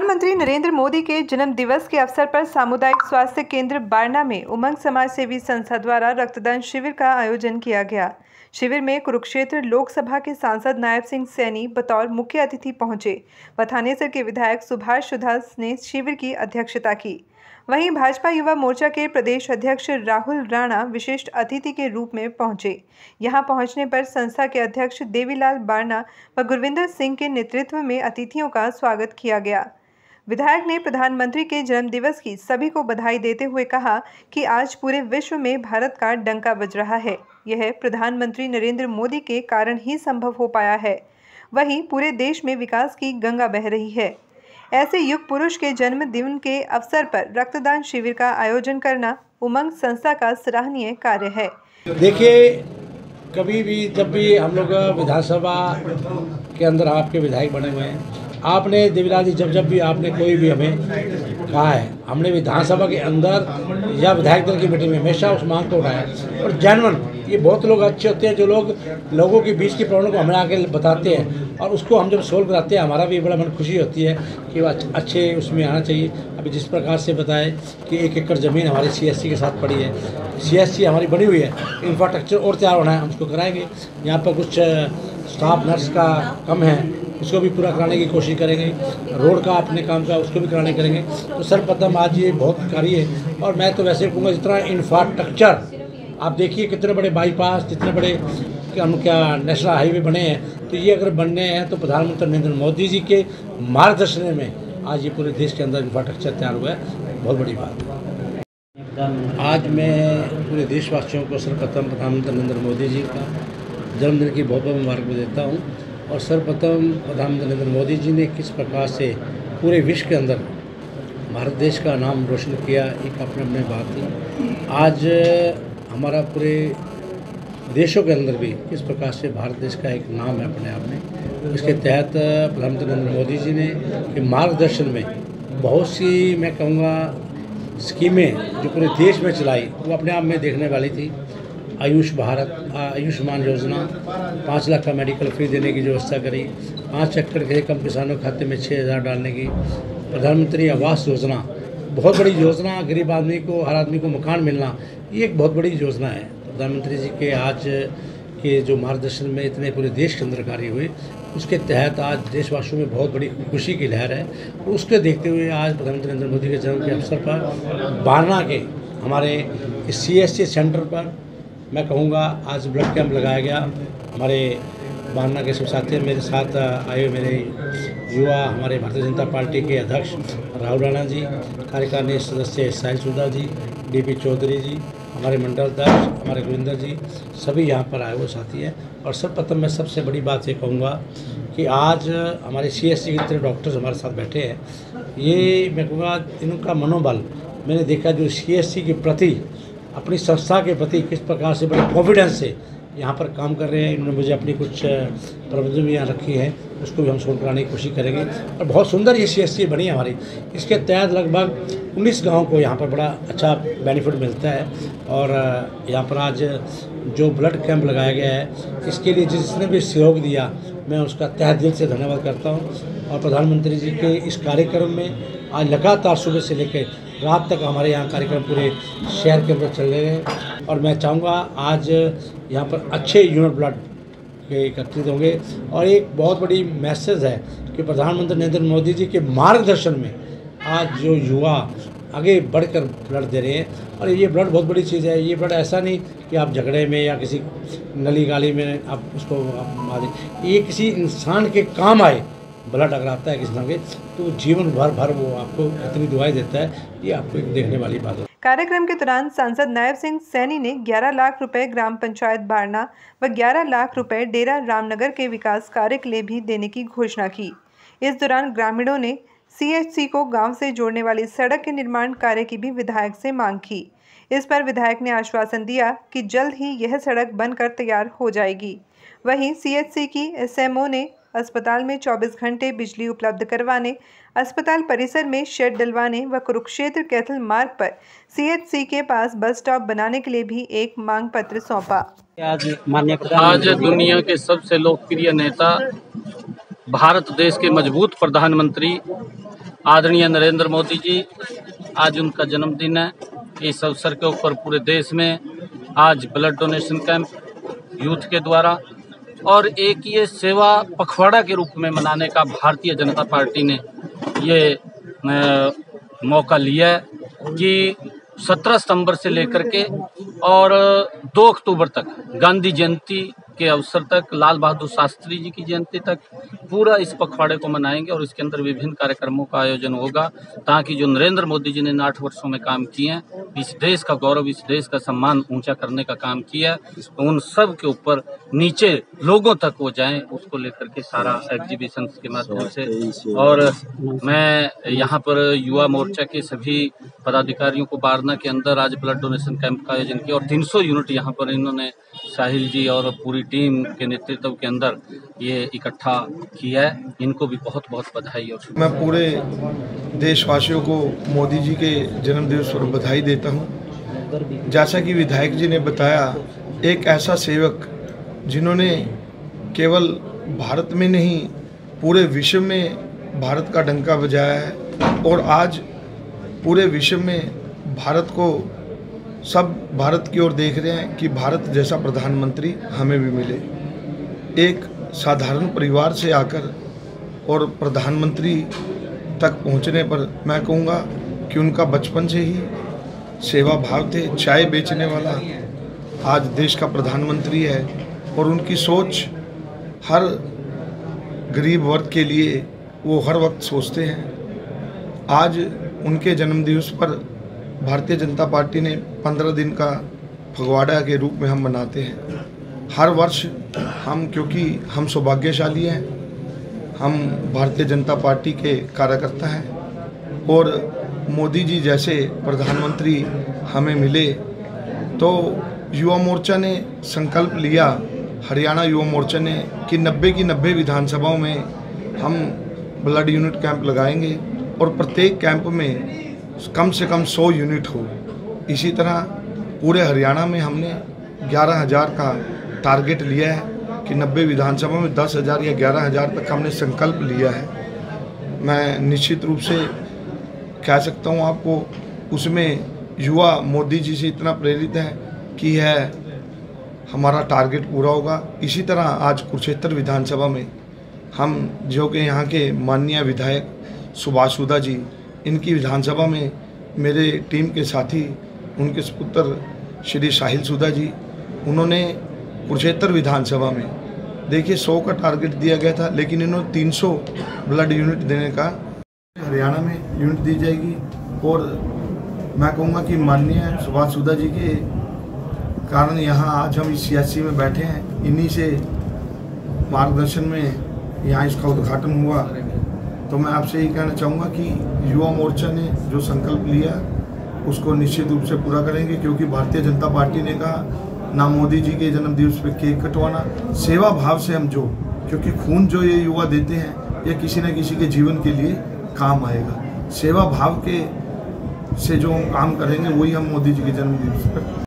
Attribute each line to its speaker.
Speaker 1: प्रधानमंत्री नरेंद्र मोदी के जन्म दिवस के अवसर पर सामुदायिक स्वास्थ्य केंद्र बारना में उमंग समाज सेवी संस्था द्वारा रक्तदान शिविर का आयोजन किया गया। शिविर में कुरुक्षेत्र लोकसभा के सांसद नायब सिंह सैनी बतौर मुख्य अतिथि पहुंचे व थानेसर के विधायक सुभाष सुधास ने शिविर की अध्यक्षता की। वहीं भाजपा युवा मोर्चा के प्रदेश अध्यक्ष राहुल राणा विशिष्ट अतिथि के रूप में पहुंचे। यहां पहुंचने पर संस्था के अध्यक्ष देवीलाल बारना व गुरविंदर सिंह के नेतृत्व में अतिथियों का स्वागत किया गया। विधायक ने प्रधानमंत्री के जन्मदिवस की सभी को बधाई देते हुए कहा कि आज पूरे विश्व में भारत का डंका बज रहा है। यह प्रधानमंत्री नरेंद्र मोदी के कारण ही संभव हो पाया है। वहीं पूरे देश में विकास की गंगा बह रही है। ऐसे युग पुरुष के जन्मदिन के अवसर पर रक्तदान शिविर का आयोजन करना उमंग संस्था का सराहनीय कार्य है।
Speaker 2: देखिए, कभी भी जब भी हम लोग विधानसभा के अंदर आपके विधायक बने हुए हैं, आपने देवीलाल जी जब भी आपने कोई भी हमें कहा है, हमने विधानसभा के अंदर या विधायक दल की मीटिंग में हमेशा उस मांग को उठाया। और जनमन ये बहुत लोग अच्छे होते हैं जो लोगों के बीच की प्रॉब्लम को हमें आके बताते हैं और उसको हम जब सोल्व कराते हैं, हमारा भी बड़ा मन खुशी होती है कि वह अच्छे उसमें आना चाहिए। अभी जिस प्रकार से बताए कि 1 एकड़ ज़मीन हमारी CSC के साथ पड़ी है, CSC हमारी बनी हुई है, इंफ्रास्ट्रक्चर और तैयार होना है, हम उसको कराएंगे। यहाँ पर कुछ स्टाफ नर्स का कम है, उसको भी पूरा कराने की कोशिश करेंगे। रोड का अपने काम का उसको भी कराने करेंगे। तो सर्वप्रथम आज ये बहुत कार्य है। और मैं तो वैसे कहूँगा जितना इंफ्रास्ट्रक्चर आप देखिए, कितने बड़े बाईपास, जितने बड़े नेशनल हाईवे बने हैं, तो ये अगर बनने हैं तो प्रधानमंत्री नरेंद्र मोदी जी के मार्गदर्शन में आज ये पूरे देश के अंदर इंफ्रास्ट्रक्चर तैयार हुआ है। बहुत बड़ी बात है। आज मैं पूरे देशवासियों को सर्वप्रथम प्रधानमंत्री नरेंद्र मोदी जी का जन्मदिन की बहुत बहुत मुबारकबाद देता हूँ। और सर्वप्रथम प्रधानमंत्री नरेंद्र मोदी जी ने किस प्रकार से पूरे विश्व के अंदर भारत देश का नाम रोशन किया, एक अपने बात थी। आज हमारा पूरे देशों के अंदर भी किस प्रकार से भारत देश का एक नाम है अपने आप में। इसके तहत प्रधानमंत्री नरेंद्र मोदी जी ने के मार्गदर्शन में बहुत सी, मैं कहूँगा, स्कीमें जो पूरे देश में चलाई वो अपने आप में देखने वाली थी। आयुष्मान योजना, 5 लाख का मेडिकल फ्री देने की व्यवस्था करी, 5 हेक्टेयर से कम किसानों के खाते में 6,000 डालने की, प्रधानमंत्री आवास योजना, बहुत बड़ी योजना, गरीब आदमी को, हर आदमी को मकान मिलना, ये एक बहुत बड़ी योजना है। प्रधानमंत्री जी के आज के जो मार्गदर्शन में इतने पूरे देश के अंदर कार्य हुए, उसके तहत आज देशवासियों में बहुत बड़ी खुशी की लहर है। और उसके देखते हुए आज प्रधानमंत्री नरेंद्र मोदी के जन्म के अवसर पर बारना के हमारे CSC सेंटर पर मैं कहूँगा आज ब्लड कैंप लगाया गया। हमारे बारना के सब साथी, मेरे साथ आए मेरे युवा, हमारे भारतीय जनता पार्टी के अध्यक्ष राहुल राणा जी, कार्यकारिणी सदस्य साहिल सुधा जी, DP चौधरी जी, हमारे मंडल अध्यक्ष हमारे गुरविंदर जी, सभी यहाँ पर आए हुए साथी हैं। और सर्वप्रथम मैं सबसे बड़ी बात ये कहूँगा कि आज हमारे CSC के इतने डॉक्टर्स हमारे साथ बैठे हैं, ये मैं कहूँगा इनका मनोबल मैंने देखा, जो CSC के प्रति, अपनी संस्था के प्रति किस प्रकार से बड़े कॉन्फिडेंस से यहाँ पर काम कर रहे हैं। इन्होंने मुझे अपनी कुछ प्रबंधन भी यहाँ रखी है, उसको भी हम सोल्व कराने की कोशिश करेंगे। और बहुत सुंदर ये CSC बनी है हमारी। इसके तहत लगभग 19 गाँव को यहाँ पर बड़ा अच्छा बेनिफिट मिलता है। और यहाँ पर आज जो ब्लड कैंप लगाया गया है, इसके लिए जिसने भी सहयोग दिया, मैं उसका तहे दिल से धन्यवाद करता हूँ। और प्रधानमंत्री जी के इस कार्यक्रम में आज लगातार सुबह से लेकर रात तक हमारे यहाँ कार्यक्रम पूरे शहर के अंदर चल रहे हैं। और मैं चाहूँगा आज यहाँ पर अच्छे यूनिट ब्लड के एकत्रित होंगे। और एक बहुत बड़ी मैसेज है कि प्रधानमंत्री नरेंद्र मोदी जी के मार्गदर्शन में आज जो युवा आगे बढ़कर ब्लड दे रहे हैं। और ये ब्लड बहुत बड़ी चीज़ है। ये ब्लड ऐसा नहीं कि आप झगड़े में या किसी नली गाली में आप उसको मार दें, ये किसी इंसान के काम आए। ब्लड अगर आता है किसी तरह के, तो जीवन भर वो आपको इतनी दुआएं देता है। ये आपको एक देखने वाली बात है।
Speaker 1: कार्यक्रम के दौरान सांसद नायब सिंह सैनी ने 11 लाख रुपए ग्राम पंचायत बारना व 11 लाख रुपए डेरा रामनगर के विकास कार्य के लिए भी देने की घोषणा की। इस दौरान ग्रामीणों ने CHC को गांव से जोड़ने वाली सड़क के निर्माण कार्य की भी विधायक से मांग की। इस पर विधायक ने आश्वासन दिया कि जल्द ही यह सड़क बनकर तैयार हो जाएगी। वहीं CHC की SMO ने अस्पताल में 24 घंटे बिजली उपलब्ध करवाने, अस्पताल परिसर में शेड डलवाने व कुरुक्षेत्र कैथल मार्ग पर CHC के पास बस स्टॉप बनाने के लिए भी एक मांग पत्र सौंपा।
Speaker 3: आज दुनिया के सबसे लोकप्रिय नेता, भारत देश के मजबूत प्रधानमंत्री आदरणीय नरेंद्र मोदी जी, आज उनका जन्मदिन है। इस अवसर के ऊपर पूरे देश में आज ब्लड डोनेशन कैंप यूथ के द्वारा और एक ये सेवा पखवाड़ा के रूप में मनाने का भारतीय जनता पार्टी ने ये मौका लिया है कि 17 सितंबर से लेकर के और 2 अक्टूबर तक, गांधी जयंती के अवसर तक, लाल बहादुर शास्त्री जी की जयंती तक पूरा इस पखवाड़े को मनाएंगे और इसके अंदर विभिन्न कार्यक्रमों का आयोजन होगा ताकि जो नरेंद्र मोदी जी ने 8 वर्षों में काम किए हैं, इस देश का गौरव, इस देश का सम्मान ऊंचा करने का काम किया है, तो उन सब के ऊपर नीचे लोगों तक वो जाएं, उसको लेकर के सारा एग्जीबिशन के माध्यम से। और मैं यहाँ पर युवा मोर्चा के सभी पदाधिकारियों को बारना के अंदर आज ब्लड डोनेशन कैंप का आयोजन किया और 300 यूनिट यहाँ पर इन्होंने साहिल जी और पूरी टीम के नेतृत्व के अंदर ये इकट्ठा किया है। इनको भी बहुत बहुत बधाई। और
Speaker 4: मैं पूरे देशवासियों को मोदी जी के जन्मदिवस पर बधाई देता हूँ। जैसा कि विधायक जी ने बताया, एक ऐसा सेवक जिन्होंने केवल भारत में नहीं पूरे विश्व में भारत का डंका बजाया है और आज पूरे विश्व में भारत को सब भारत की ओर देख रहे हैं कि भारत जैसा प्रधानमंत्री हमें भी मिले। एक साधारण परिवार से आकर और प्रधानमंत्री तक पहुंचने पर मैं कहूँगा कि उनका बचपन से ही सेवा भाव थे। चाय बेचने वाला आज देश का प्रधानमंत्री है और उनकी सोच हर गरीब वर्ग के लिए वो हर वक्त सोचते हैं। आज उनके जन्मदिवस पर भारतीय जनता पार्टी ने 15 दिन का फगवाड़ा के रूप में हम मनाते हैं। हर वर्ष हम, क्योंकि हम सौभाग्यशाली हैं, हम भारतीय जनता पार्टी के कार्यकर्ता हैं और मोदी जी जैसे प्रधानमंत्री हमें मिले तो युवा मोर्चा ने संकल्प लिया, हरियाणा युवा मोर्चा ने, कि 90 की 90 विधानसभाओं में हम ब्लड यूनिट कैंप लगाएंगे और प्रत्येक कैंप में कम से कम 100 यूनिट हो। इसी तरह पूरे हरियाणा में हमने 11,000 का टारगेट लिया है कि 90 विधानसभा में 10,000 या 11,000 तक हमने संकल्प लिया है। मैं निश्चित रूप से कह सकता हूँ आपको, उसमें युवा मोदी जी से इतना प्रेरित है कि हमारा टारगेट पूरा होगा। इसी तरह आज कुरुक्षेत्र विधानसभा में हम, जो कि यहाँ के माननीय विधायक सुभाष सुधा जी, इनकी विधानसभा में मेरे टीम के साथी, उनके सुपुत्र श्री साहिल सुधा जी, उन्होंने कुरुक्षेत्र विधानसभा में देखिए 100 का टारगेट दिया गया था, लेकिन इन्होंने 300 ब्लड यूनिट देने का, हरियाणा में यूनिट दी जाएगी। और मैं कहूँगा कि माननीय सुभाष सुधा जी के कारण यहाँ आज हम इस सियासी में बैठे हैं, इन्हीं से मार्गदर्शन में यहाँ इसका उद्घाटन हुआ। तो मैं आपसे यही कहना चाहूँगा कि युवा मोर्चा ने जो संकल्प लिया उसको निश्चित रूप से पूरा करेंगे, क्योंकि भारतीय जनता पार्टी ने कहा ना मोदी जी के जन्मदिवस पे केक कटवाना, सेवा भाव से हम जो, क्योंकि खून जो ये युवा देते हैं ये किसी न किसी के जीवन के लिए काम आएगा। सेवा भाव के से जो हम काम करेंगे वही हम मोदी जी के जन्मदिवस पर